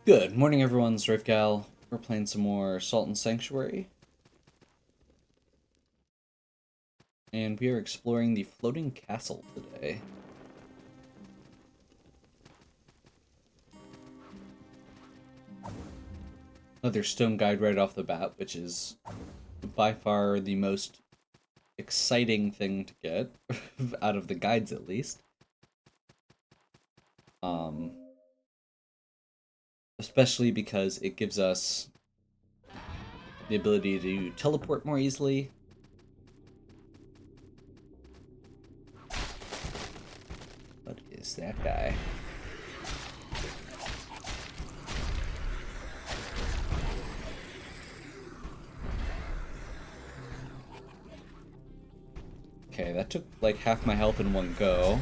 Good morning, everyone. It's Rafegal. We're playing some more Salt and Sanctuary. And we are exploring the floating castle today. Another stone guide right off the bat, which is by far the most exciting thing to get, out of the guides at least. Especially because it gives us the ability to teleport more easily. What is that guy? Okay, that took like half my health in one go.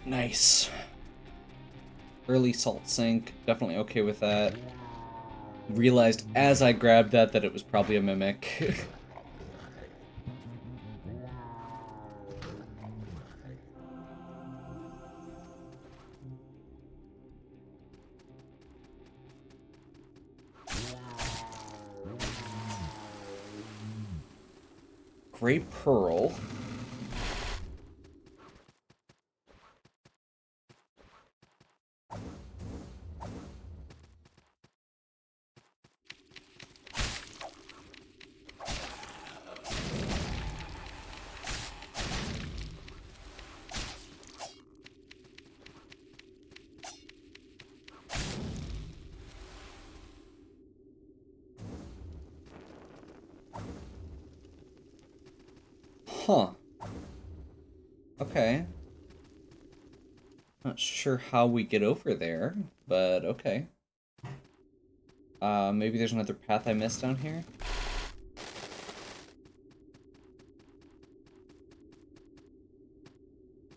Nice. Early salt sink, definitely okay with that. Realized as I grabbed that it was probably a mimic. Great Pearl. Huh. Okay. Not sure how we get over there, but okay. Maybe there's another path I missed down here?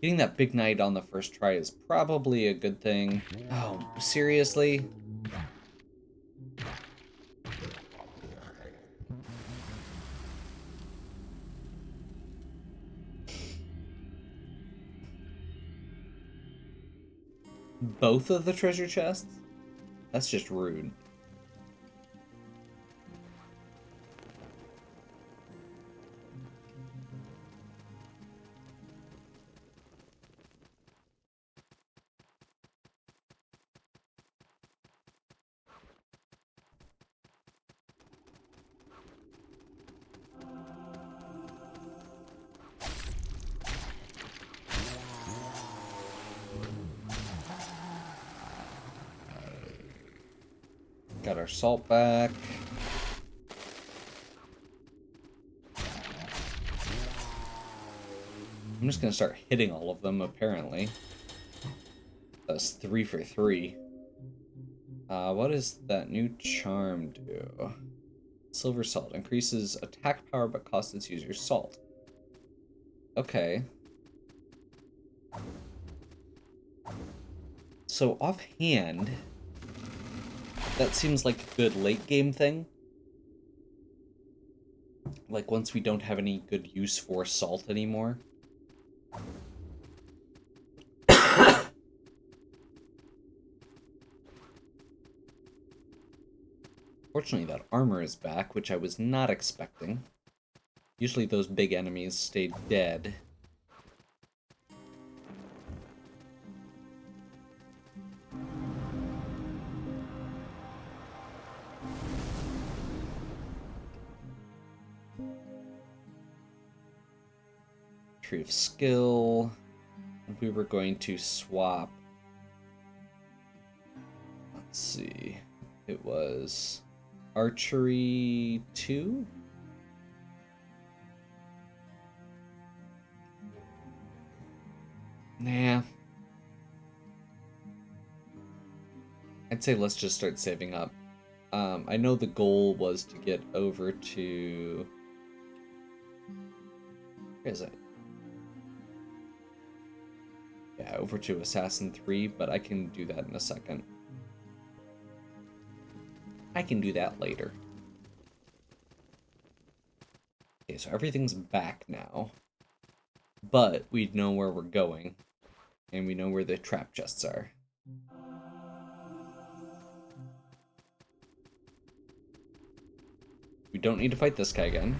Getting that big knight on the first try is probably a good thing. Oh, seriously? Both of the treasure chests? That's just rude. Got our salt back. I'm just gonna start hitting all of them, apparently. That's 3 for 3. What does that new charm do? Silver Salt. Increases attack power but costs its user salt. Okay. So offhand, that seems like a good late game thing. Like once we don't have any good use for salt anymore. Fortunately, that armor is back, which I was not expecting. Usually those big enemies stay dead. Tree of Skill. We were going to swap. Let's see. It was Archery 2? Nah. I'd say let's just start saving up. I know the goal was to get over to... Where is it? Yeah, over to Assassin 3, but I can do that in a second. I can do that later. Okay, so everything's back now. But we know where we're going. And we know where the trap chests are. We don't need to fight this guy again.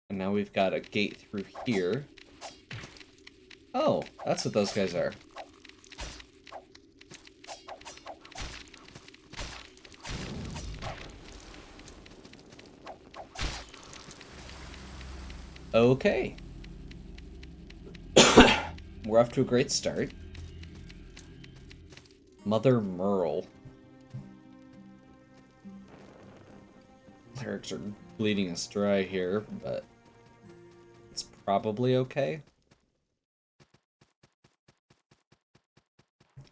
And now we've got a gate through here. Oh, that's what those guys are. Okay. We're off to a great start. Mother Merle. Clerics are bleeding us dry here, but it's probably okay.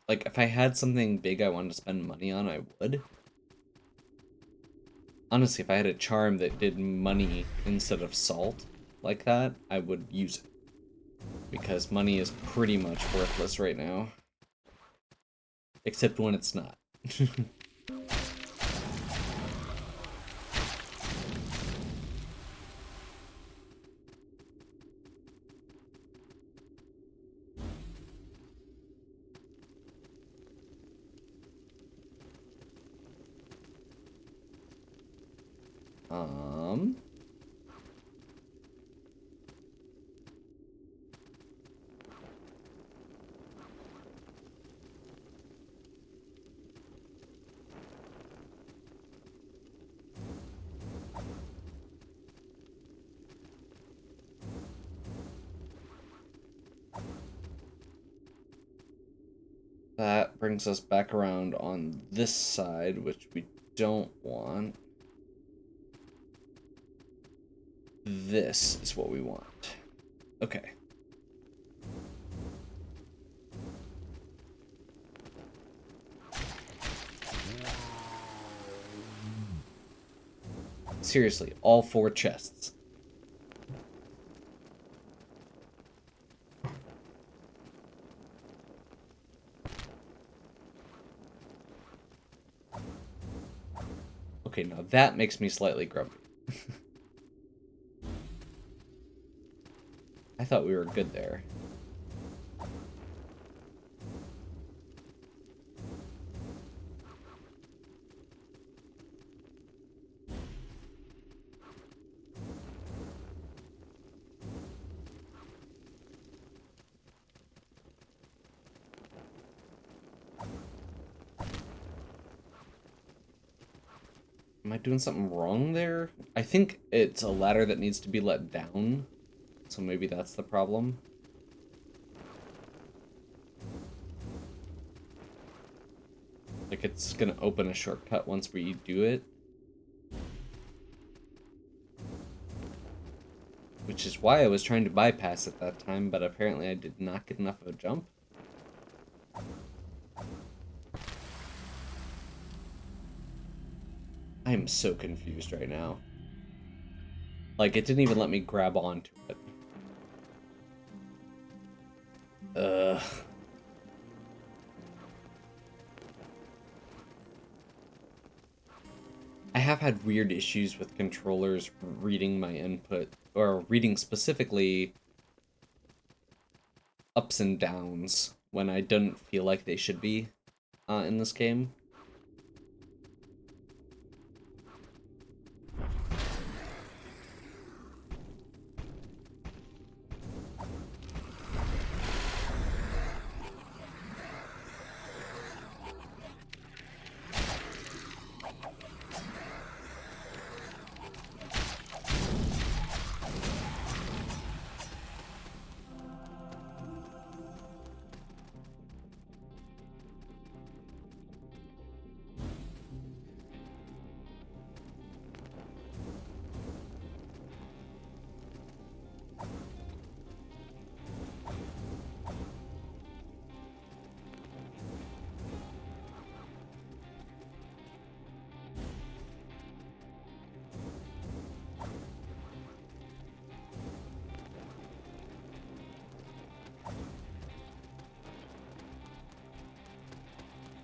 Like, if I had something big I wanted to spend money on, I would. Honestly, if I had a charm that did money instead of salt like that, I would use it. Because money is pretty much worthless right now. Except when it's not. That brings us back around on this side, which we don't want. This is what we want. Okay. Seriously, all 4 chests. Okay, now that makes me slightly grumpy. I thought we were good there. Am I doing something wrong there? I think it's a ladder that needs to be let down. So maybe that's the problem. Like, it's gonna open a shortcut once we do it. Which is why I was trying to bypass it that time, but apparently I did not get enough of a jump. I am so confused right now. Like, it didn't even let me grab onto it. Ugh. I have had weird issues with controllers reading my input, or reading specifically ups and downs when I don't feel like they should be in this game.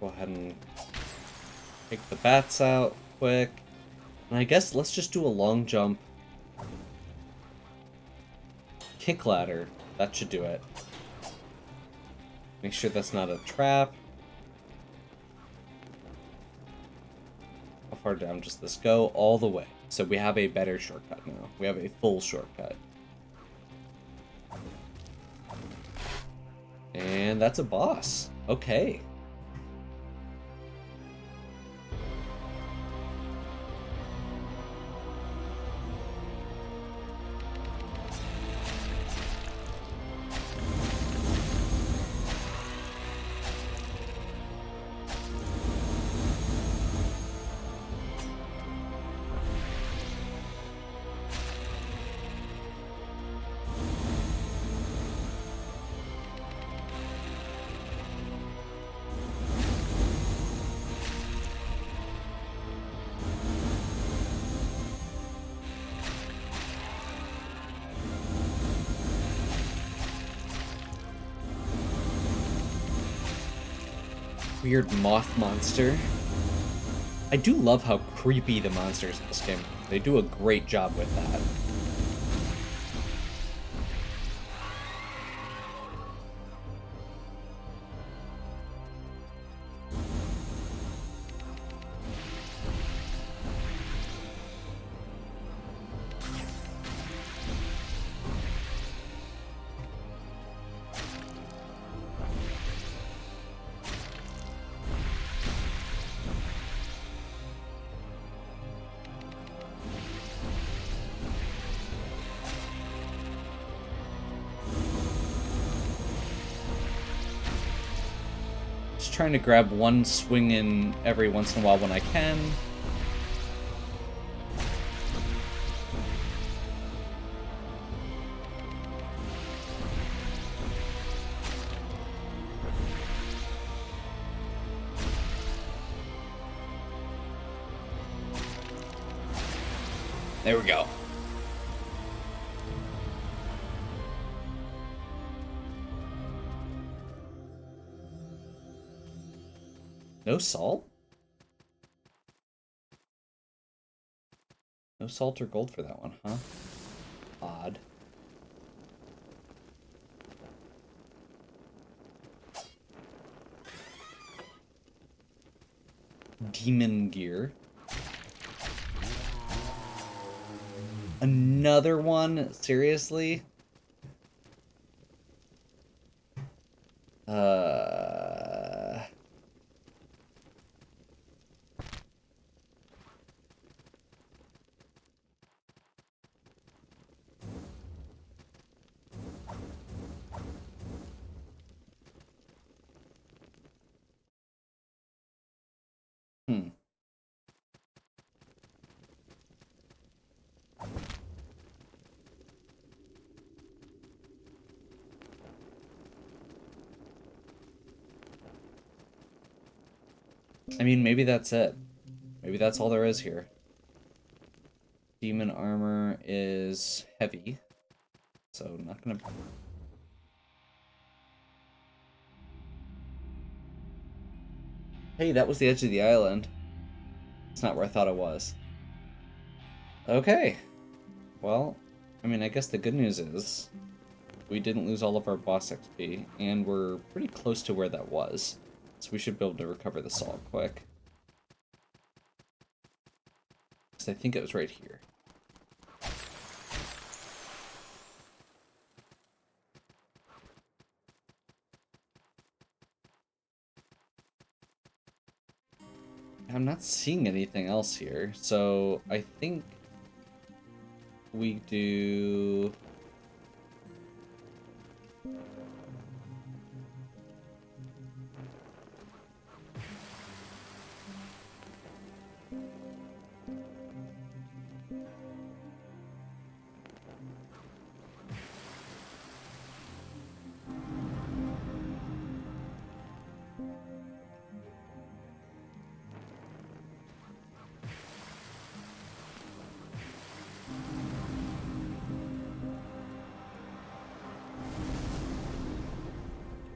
Go ahead and take the bats out quick. And I guess let's just do a long jump. Kick ladder. That should do it. Make sure that's not a trap. How far down does this go? All the way. So we have a better shortcut now. We have a full shortcut. And that's a boss. Okay. Weird moth monster. I do love how creepy the monsters in this game are. They do a great job with that. Trying to grab one swing in every once in a while when I can. There we go. No salt? No salt or gold for that one, huh? Odd. Demon gear. Another one? Seriously? I mean, maybe that's it. Maybe that's all there is here. Demon armor is heavy, so not gonna... Hey, that was the edge of the island. It's not where I thought it was. Okay. Well, I mean, I guess the good news is we didn't lose all of our boss XP, and we're pretty close to where that was. So we should be able to recover the salt quick. Because I think it was right here. I'm not seeing anything else here, so I think we do...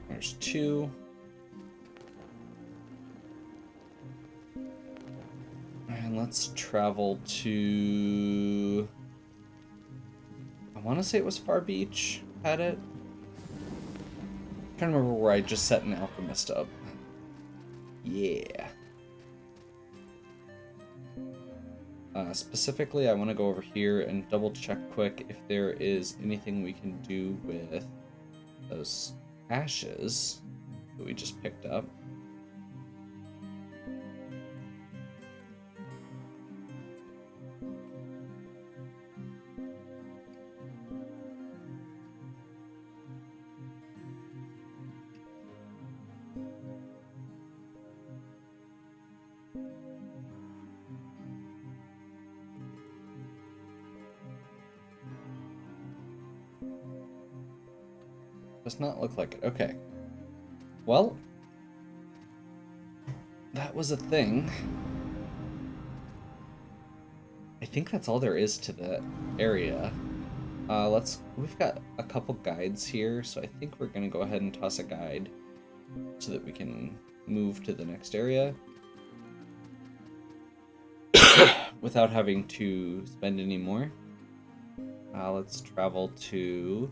There's two. And let's travel to... I want to say it was Far Beach had it. I'm trying to remember where I just set an alchemist up. Yeah. Specifically, I want to go over here and double check quick if there is anything we can do with those ashes that we just picked up. Does not look like it. Okay. Well, that was a thing. I think that's all there is to the area. We've got a couple guides here, so I think we're gonna go ahead and toss a guide so that we can move to the next area without having to spend any more. Let's travel to...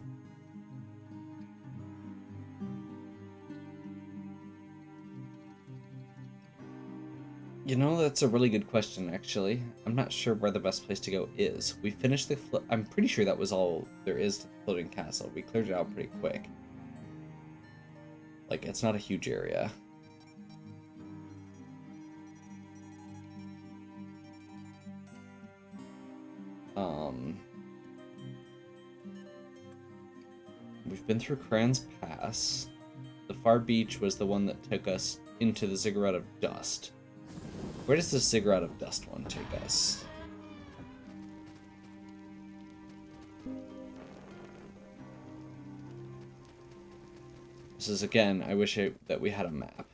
You know, that's a really good question, actually. I'm not sure where the best place to go is. We finished the... I'm pretty sure that was all there is to the floating castle. We cleared it out pretty quick. Like, it's not a huge area. We've been through Kran's Pass. The Far Beach was the one that took us into the Ziggurat of Dust. Where does the Ziggurat of Dust one take us? This is, again, I wish that we had a map.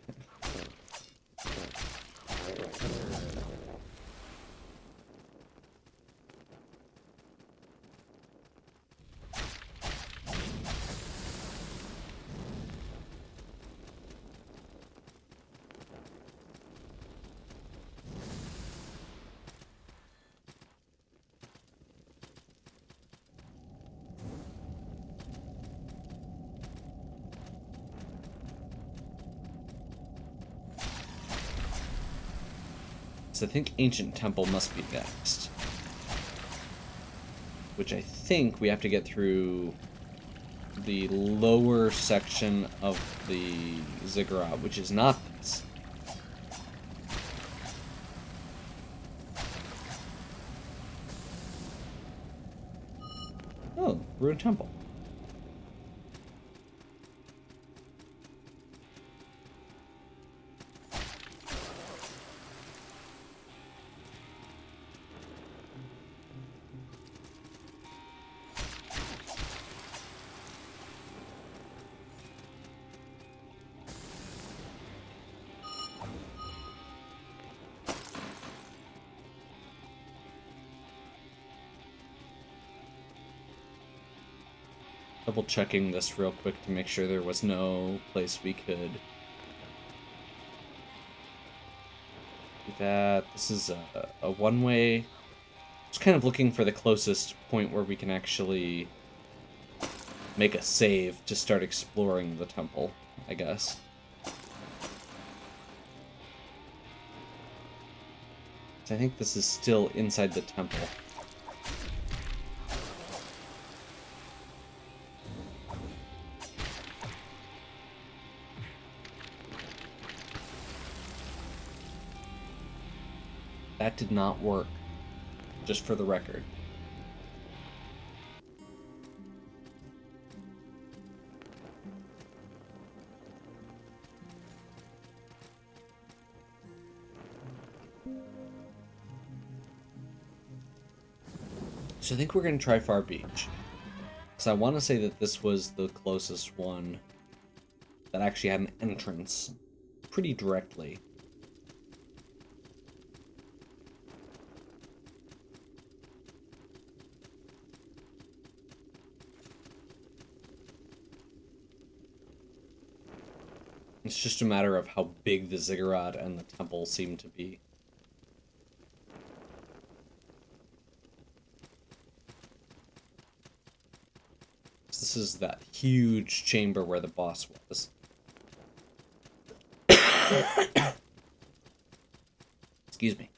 So I think Ancient Temple must be next. Which I think we have to get through the lower section of the Ziggurat, which is not this. Oh, Ruined Temple. Double checking this real quick to make sure there was no place we could do that. This is a one-way. Just kind of looking for the closest point where we can actually make a save to start exploring the temple, I guess. So I think this is still inside the temple. That did not work, just for the record. So I think we're going to try Far Beach. Because I want to say that this was the closest one that actually had an entrance pretty directly. It's just a matter of how big the Ziggurat and the temple seem to be. this is that huge chamber where the boss was. Excuse me.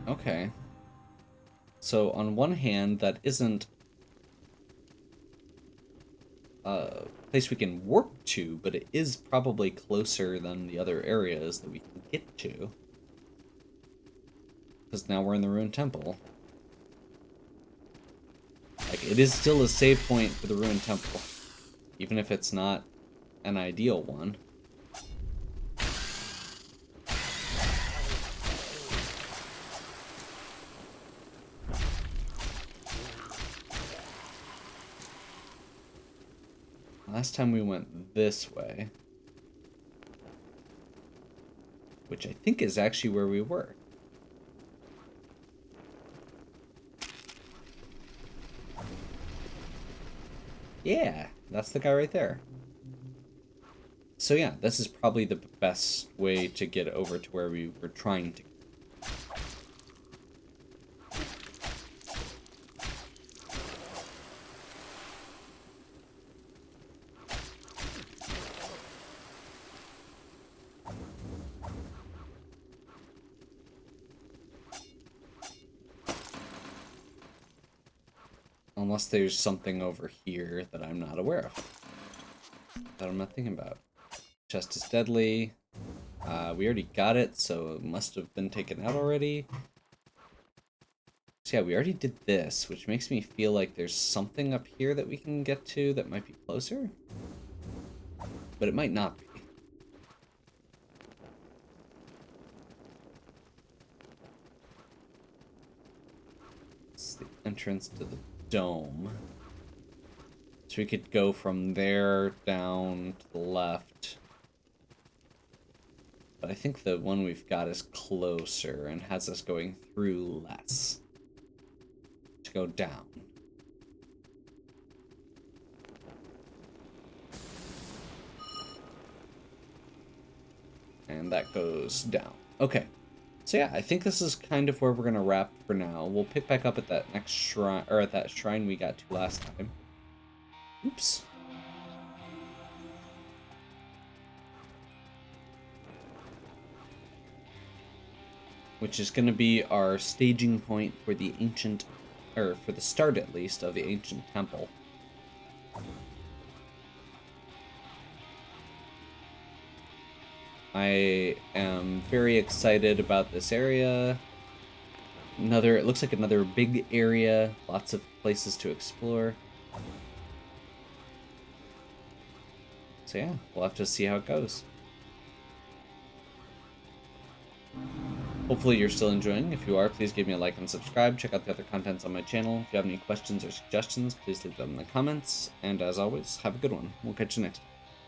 Okay. So on one hand, that isn't a place we can warp to, but it is probably closer than the other areas that we can get to. Because now we're in the ruined temple. Like, it is still a save point for the ruined temple, even if it's not an ideal one. Last time we went this way, which I think is actually where we were. Yeah, that's the guy right there. So yeah, this is probably the best way to get over to where we were trying to. Unless there's something over here that I'm not aware of. That I'm not thinking about. Chest is deadly. We already got it, so it must have been taken out already. So yeah, we already did this, which makes me feel like there's something up here that we can get to that might be closer. But it might not be. It's the entrance to the dome. So we could go from there down to the left. But I think the one we've got is closer and has us going through less. To go down. And that goes down. Okay. So yeah, I think this is kind of where we're gonna wrap for now. We'll pick back up at that next shrine, or at that shrine we got to last time. Oops. Which is gonna be our staging point for the ancient, or for the start at least, of the ancient temple. I am very excited about this area. It looks like another big area, lots of places to explore. So yeah, we'll have to see how it goes. Hopefully you're still enjoying. If you are, please give me a like and subscribe. Check out the other contents on my channel. If you have any questions or suggestions, please leave them in the comments. And as always, have a good one. We'll catch you next time.